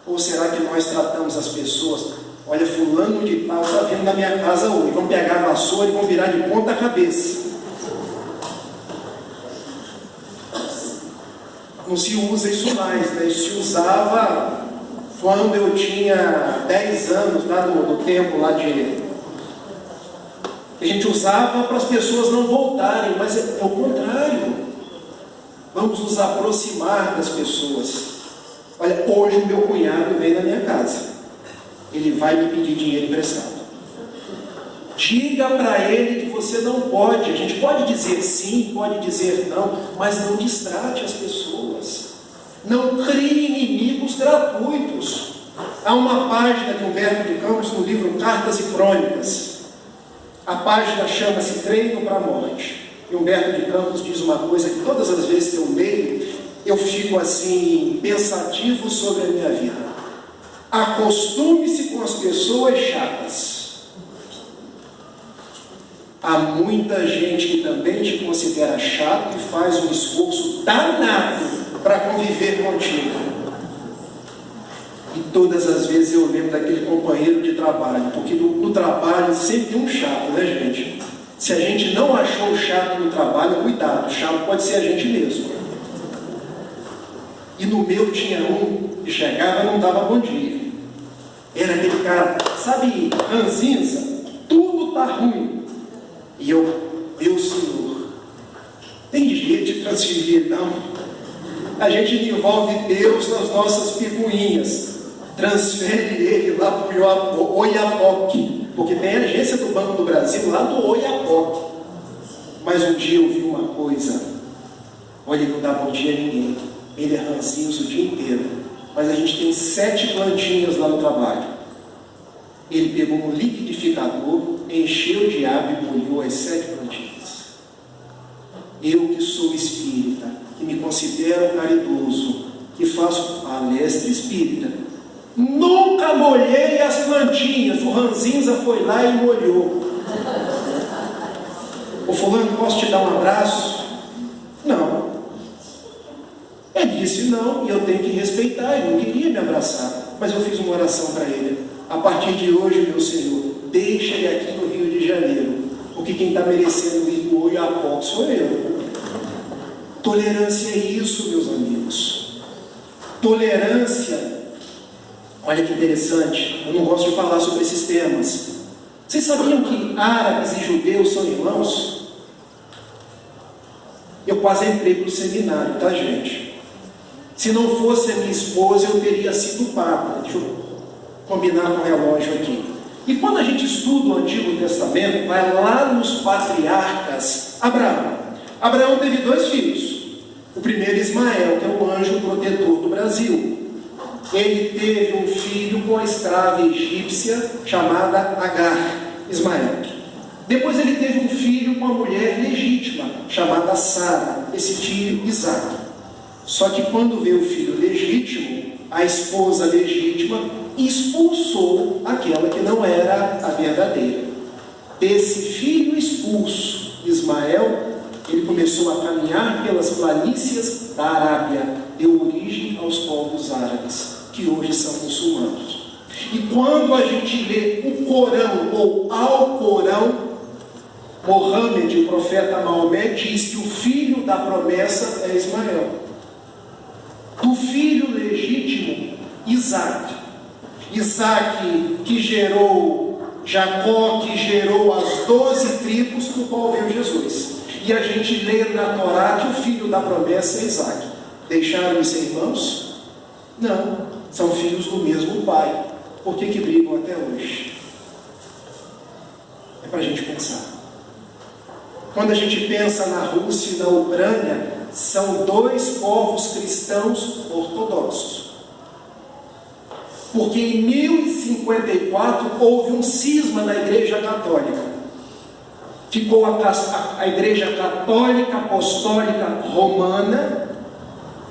Speaker 2: Ou será que nós tratamos as pessoas? Olha, fulano de tal está vindo na minha casa hoje, vão pegar a vassoura e vão virar de ponta cabeça. Não se usa isso mais, né? Isso se usava quando eu tinha 10 anos, lá no tempo lá de... A gente usava para as pessoas não voltarem, mas é o contrário. Vamos nos aproximar das pessoas. Olha, hoje o meu cunhado vem na minha casa. Ele vai me pedir dinheiro emprestado. Diga para ele que você não pode. A gente pode dizer sim, pode dizer não, mas não distrate as pessoas. Não crie inimigos gratuitos. Há uma página de Humberto de Campos no livro Cartas e Crônicas. A página chama-se Treino para a Morte. E Humberto de Campos diz uma coisa que todas as vezes que eu leio, eu fico assim, pensativo sobre a minha vida. Acostume-se com as pessoas chatas. Há muita gente que também te considera chato e faz um esforço danado para conviver contigo. E todas as vezes eu lembro daquele companheiro de trabalho, porque no trabalho sempre tem um chato, né, gente? Se a gente não achou o chato no trabalho, cuidado, o chato pode ser a gente mesmo. E no meu tinha um que chegava e não dava bom dia. Era aquele cara, sabe, ranzinza, tudo tá ruim. E eu, meu Senhor, tem jeito de transferir, não? A gente envolve Deus nas nossas picuinhas. Transfere ele lá para o Oiapoque, porque tem a agência do Banco do Brasil lá do Oiapoque. Mas um dia eu vi uma coisa. Olha, ele não dá bom dia a ninguém. Ele é ranzinho o dia inteiro. Mas a gente tem 7 plantinhas lá no trabalho. Ele pegou um liquidificador, encheu de água e molhou as 7 plantinhas. Eu que sou espírita, que me considero caridoso, que faço palestra espírita, nunca molhei as plantinhas. O ranzinza foi lá e molhou. Ô fulano, posso te dar um abraço? Não. Ele disse não, e eu tenho que respeitar. Ele não queria me abraçar, mas eu fiz uma oração para ele. A partir de hoje, meu Senhor, deixa ele aqui no Rio de Janeiro, porque quem está merecendo ir do Oiapoque sou eu. Tolerância é isso, meus amigos. Tolerância. Olha que interessante, eu não gosto de falar sobre esses temas. Vocês sabiam que árabes e judeus são irmãos? Eu quase entrei para o seminário, tá, gente? Se não fosse a minha esposa, eu teria sido papa. Deixa eu combinar com o relógio aqui. E quando a gente estuda o Antigo Testamento, vai lá nos patriarcas. Abraão teve 2 filhos. O primeiro, Ismael, que é o anjo protetor do Brasil. Ele teve um filho com a escrava egípcia chamada Agar, Ismael. Depois ele teve um filho com a mulher legítima chamada Sara, esse filho Isaac. Só que quando veio o filho legítimo, a esposa legítima expulsou aquela que não era a verdadeira. Desse filho expulso, Ismael, ele começou a caminhar pelas planícies da Arábia, deu origem aos povos árabes, que hoje são muçulmanos. E quando a gente lê o Corão ou Alcorão, Mohammed, o profeta Maomé, diz que o filho da promessa é Ismael. Do filho legítimo, Isaac. Isaac que gerou Jacó, que gerou as 12 tribos do qual veio Jesus. E a gente lê na Torá que o filho da promessa é Isaac. Deixaram de ser irmãos? Não, são filhos do mesmo pai. Por que brigam até hoje? É para a gente pensar. Quando a gente pensa na Rússia e na Ucrânia, são dois povos cristãos ortodoxos. Porque em 1054 houve um cisma na Igreja Católica. Ficou a Igreja Católica Apostólica Romana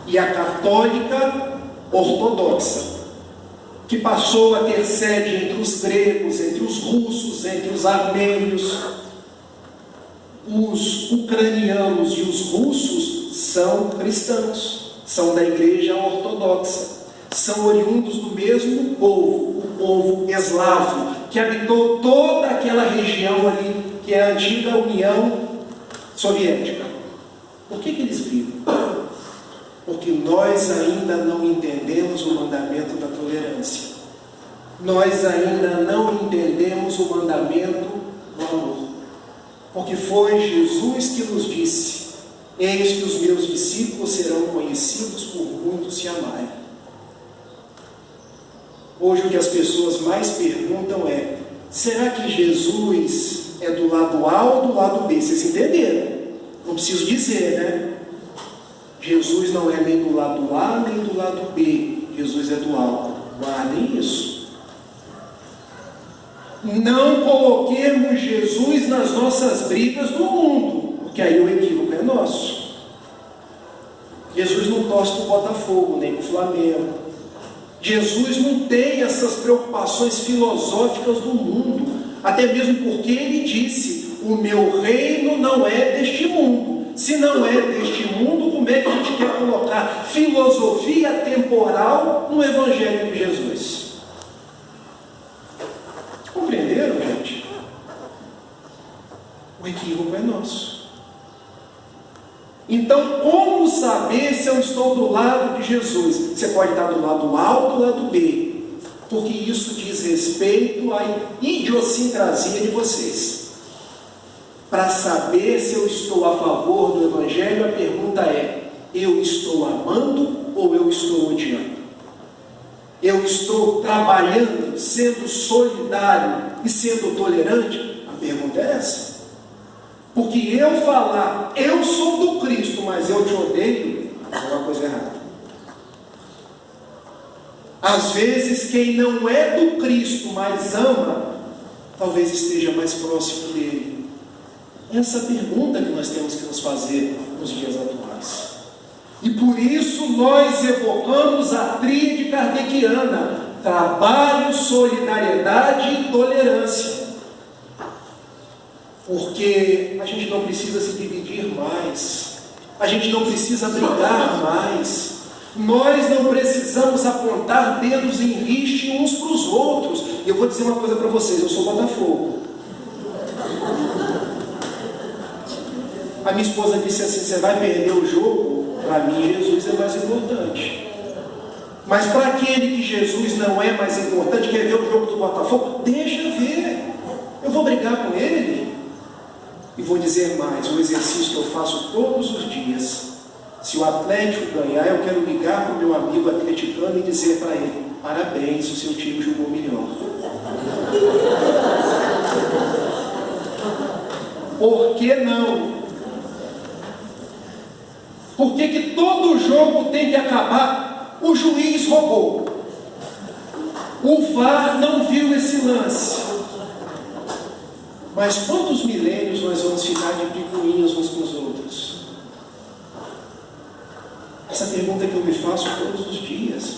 Speaker 2: e a Católica Ortodoxa, que passou a ter sede entre os gregos, entre os russos, entre os armênios. Os ucranianos e os russos são cristãos, são da Igreja Ortodoxa, são oriundos do mesmo povo, o povo eslavo, que habitou toda aquela região ali, que é a antiga União Soviética. Por que eles brigam? Porque nós ainda não entendemos o mandamento da tolerância. Nós ainda não entendemos o mandamento do amor. Porque foi Jesus que nos disse: eis que os meus discípulos serão conhecidos por muitos se amarem. Hoje o que as pessoas mais perguntam é: será que Jesus é do lado A ou do lado B? Vocês entenderam? Não preciso dizer, né? Jesus não é nem do lado A nem do lado B. Jesus é do alto. Guardem isso. Não coloquemos Jesus nas nossas brigas do mundo, porque aí o equívoco é nosso. Jesus não torce para o Botafogo, nem para o Flamengo. Jesus não tem essas preocupações filosóficas do mundo, até mesmo porque ele disse: o meu reino não é deste mundo. Se não é deste mundo, como é que a gente quer colocar filosofia temporal no Evangelho de Jesus? Compreenderam, gente? O equívoco é nosso. Então, como saber se eu estou do lado de Jesus? Você pode estar do lado A ou do lado B, porque isso diz respeito à idiosincrasia de vocês. Para saber se eu estou a favor do Evangelho, a pergunta é: eu estou amando ou eu estou odiando? Eu estou trabalhando, sendo solidário e sendo tolerante? A pergunta é essa. Porque eu falar, eu sou do Cristo, mas eu te odeio, é uma coisa errada. Às vezes, quem não é do Cristo, mas ama, talvez esteja mais próximo dele. Essa é a pergunta que nós temos que nos fazer nos dias atuais. E por isso nós evocamos a tríade kardeciana: trabalho, solidariedade e tolerância. Porque a gente não precisa se dividir mais, a gente não precisa brigar mais, nós não precisamos apontar dedos em riste uns para os outros. E eu vou dizer uma coisa para vocês: eu sou Botafogo. A minha esposa disse assim: você vai perder o jogo? Para mim, Jesus é mais importante. Mas para aquele que Jesus não é mais importante, quer ver o jogo do Botafogo? Deixa ver. Eu vou brigar com ele. E vou dizer mais: o exercício que eu faço todos os dias, se o Atlético ganhar, eu quero ligar para o meu amigo atleticano e dizer para ele: parabéns, o seu time jogou melhor. Por que não? Por que todo jogo tem que acabar? O juiz roubou. O VAR não viu esse lance. Mas quantos milênios nós vamos ficar de picuinhas uns com os outros? Essa pergunta que eu me faço todos os dias.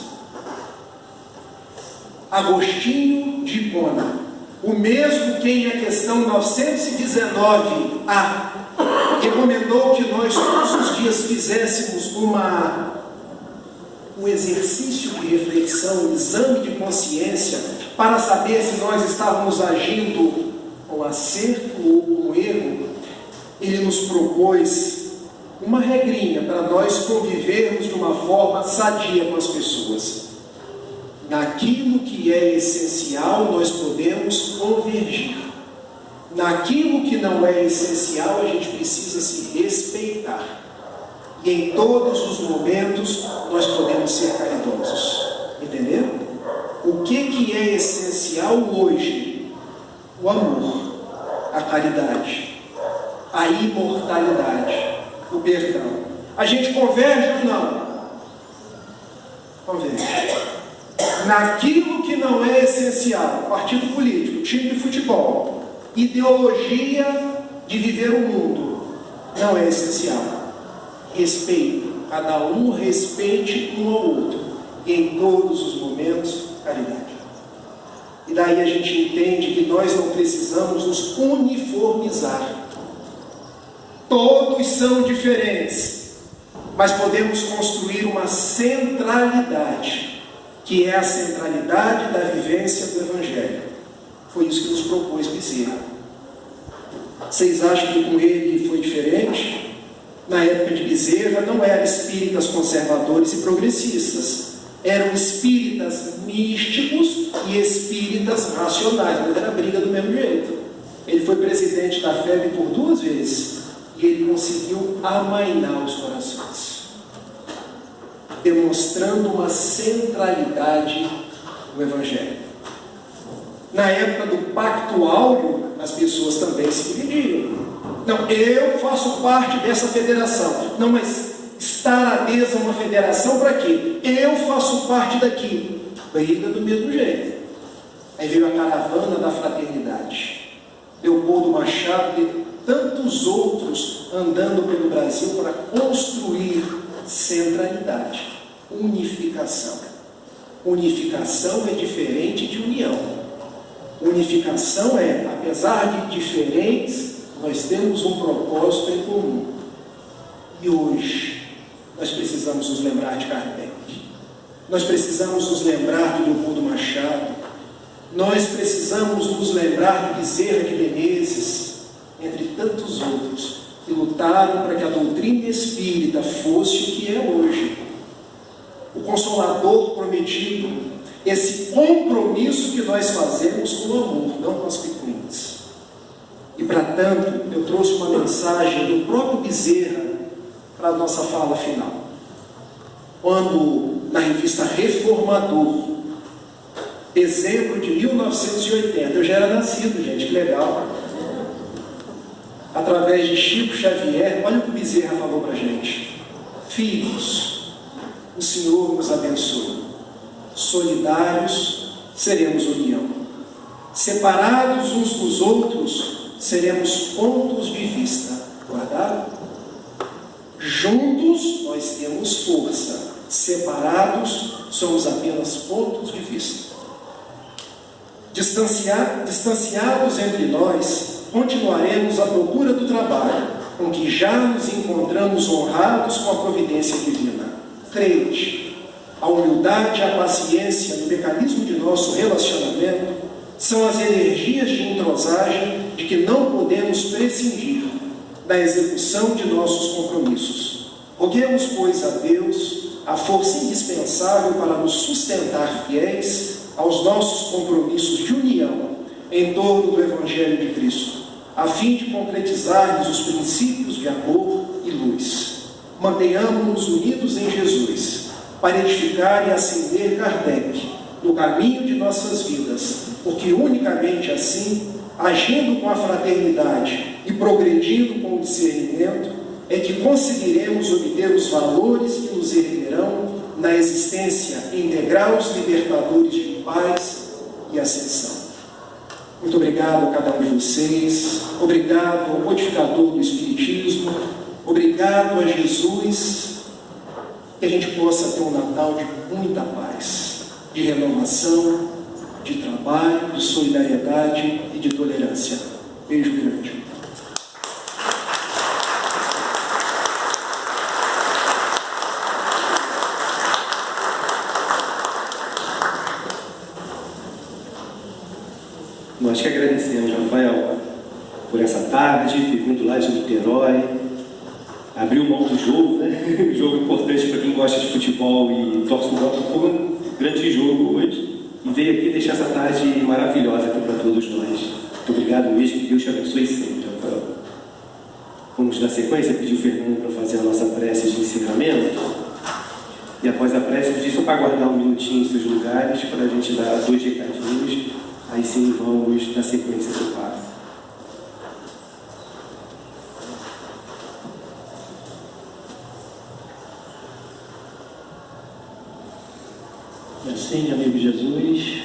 Speaker 2: Agostinho de Hipona, o mesmo que em a questão 919A recomendou que nós todos os dias fizéssemos um exercício de reflexão, um exame de consciência, para saber se nós estávamos agindo com acerto ou com erro. Ele nos propôs uma regrinha para nós convivermos de uma forma sadia com as pessoas. Naquilo que é essencial, nós podemos convergir. Naquilo que não é essencial, a gente precisa se respeitar. E em todos os momentos, nós podemos ser caridosos. Entenderam? O que é essencial hoje? O amor, a caridade, a imortalidade, o perdão. A gente converge ou não? Converge. Naquilo que não é essencial, partido político, time de futebol, ideologia de viver o mundo, não é essencial. Respeito, cada um respeite um ao outro, e em todos os momentos, caridade. E daí a gente entende que nós não precisamos nos uniformizar. Todos são diferentes, mas podemos construir uma centralidade, que é a centralidade da vivência do Evangelho. Foi isso que nos propôs Bezerra. Vocês acham que com ele foi diferente? Na época de Bezerra não eram espíritas conservadores e progressistas, eram espíritas místicos e espíritas racionais, mas era briga do mesmo jeito. Ele foi presidente da FEB por 2 vezes e ele conseguiu amainar os corações, demonstrando uma centralidade no Evangelho. Na época do Pacto Áureo, as pessoas também se dividiam. Não, eu faço parte dessa federação. Não, mas estar adesa a uma federação para quê? Eu faço parte daqui. Briga do mesmo jeito. Aí veio a caravana da fraternidade. Leopoldo Machado e tantos outros andando pelo Brasil para construir centralidade, unificação. Unificação é diferente de união. Unificação é, apesar de diferentes, nós temos um propósito em comum. E hoje, nós precisamos nos lembrar de Kardec. Nós precisamos nos lembrar de Leopoldo Machado. Nós precisamos nos lembrar de Bezerra de Menezes, entre tantos outros, que lutaram para que a doutrina espírita fosse o que é hoje. O Consolador prometido, esse compromisso que nós fazemos com o amor, não com as picuinhas. E para tanto, eu trouxe uma mensagem do próprio Bezerra para a nossa fala final. Quando, na revista Reformador, dezembro de 1980, eu já era nascido, gente, que legal. Através de Chico Xavier, olha o que o Bezerra falou para a gente. Filhos, o Senhor nos abençoe. Solidários, seremos união. Separados uns dos outros, seremos pontos de vista. Guardaram? Juntos, nós temos força. Separados, somos apenas pontos de vista. Distanciados entre nós, continuaremos à procura do trabalho, com que já nos encontramos honrados com a providência divina. Crente, a humildade e a paciência no mecanismo de nosso relacionamento são as energias de entrosagem de que não podemos prescindir na execução de nossos compromissos. Roguemos, pois, a Deus a força indispensável para nos sustentar fiéis aos nossos compromissos de união em torno do Evangelho de Cristo, a fim de concretizarmos os princípios de amor e luz. Mantenhamos-nos unidos em Jesus, para edificar e acender Kardec no caminho de nossas vidas, porque unicamente assim, agindo com a fraternidade e progredindo com o discernimento, é que conseguiremos obter os valores que nos erguerão na existência em degraus libertadores de paz e ascensão. Muito obrigado a cada um de vocês, obrigado ao codificador do Espiritismo, obrigado a Jesus que a gente possa ter um Natal de muita paz, de renovação, de trabalho, de solidariedade e de tolerância. Beijo grande.
Speaker 1: Nós que agradecemos, Rafael, por essa tarde, ter vindo lá de Niterói, abriu mão do jogo, né? Jogo importante para quem gosta de futebol e torce o Botafogo, um grande jogo hoje, e veio aqui deixar essa tarde maravilhosa aqui para todos nós. Muito obrigado mesmo, que Deus te abençoe sempre, Rafael. Vamos dar sequência, pedir o Fernando para fazer a nossa prece de encerramento, e após a prece, pedir só para aguardar um minutinho em seus lugares, para a gente dar 2 recadinhos, aí sim vamos dar sequência do passo.
Speaker 3: E assim, amigo Jesus,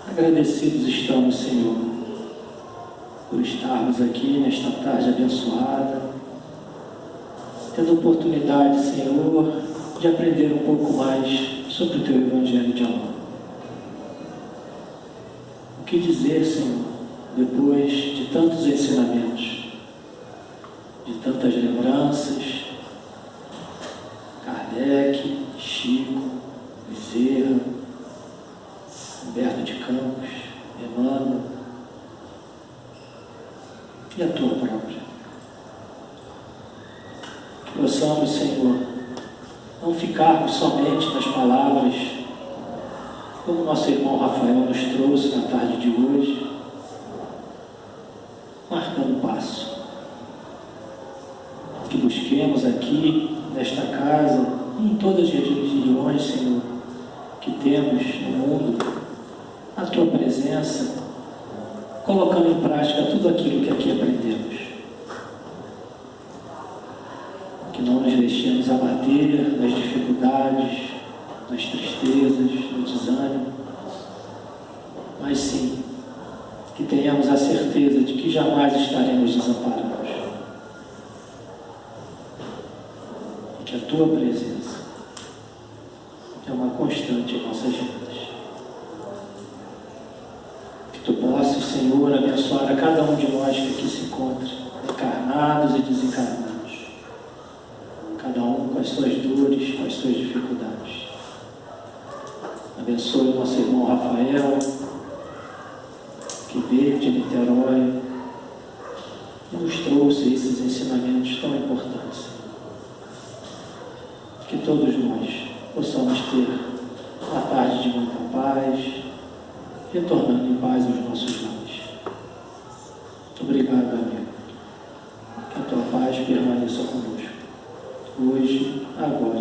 Speaker 3: agradecidos estamos, Senhor, por estarmos aqui nesta tarde abençoada, tendo oportunidade, Senhor, de aprender um pouco mais sobre o Teu Evangelho de amor. O que dizer, Senhor, depois de tantos ensinamentos, de tantas lembranças, Kardec, Chico, Bezerra, Humberto de Campos, Emmanuel e a Tua própria. Que possamos, Senhor, não ficarmos somente nas palavras, como nosso irmão Rafael nos trouxe na tarde de hoje, marcando passo. Que busquemos aqui, nesta casa, e em todas as regiões, Senhor, que temos no mundo, a Tua presença, colocando em prática tudo aquilo que aqui aprendemos. Que não nos deixemos abater nas dificuldades, nas tristezas, no desânimo, mas sim, que tenhamos a certeza de que jamais estaremos desamparados. E que a Tua presença é uma constante em nossas vidas. Que Tu possas, Senhor, abençoar a cada um de nós que aqui se encontra, encarnados e desencarnados, cada um com as suas dores, com as suas dificuldades. Abençoe o nosso irmão Rafael, que veio de Niterói e nos trouxe esses ensinamentos tão importantes. Que todos nós possamos ter uma tarde de muita paz, retornando em paz aos nossos lares. Muito obrigado, amigo. Que a Tua paz permaneça conosco, hoje, agora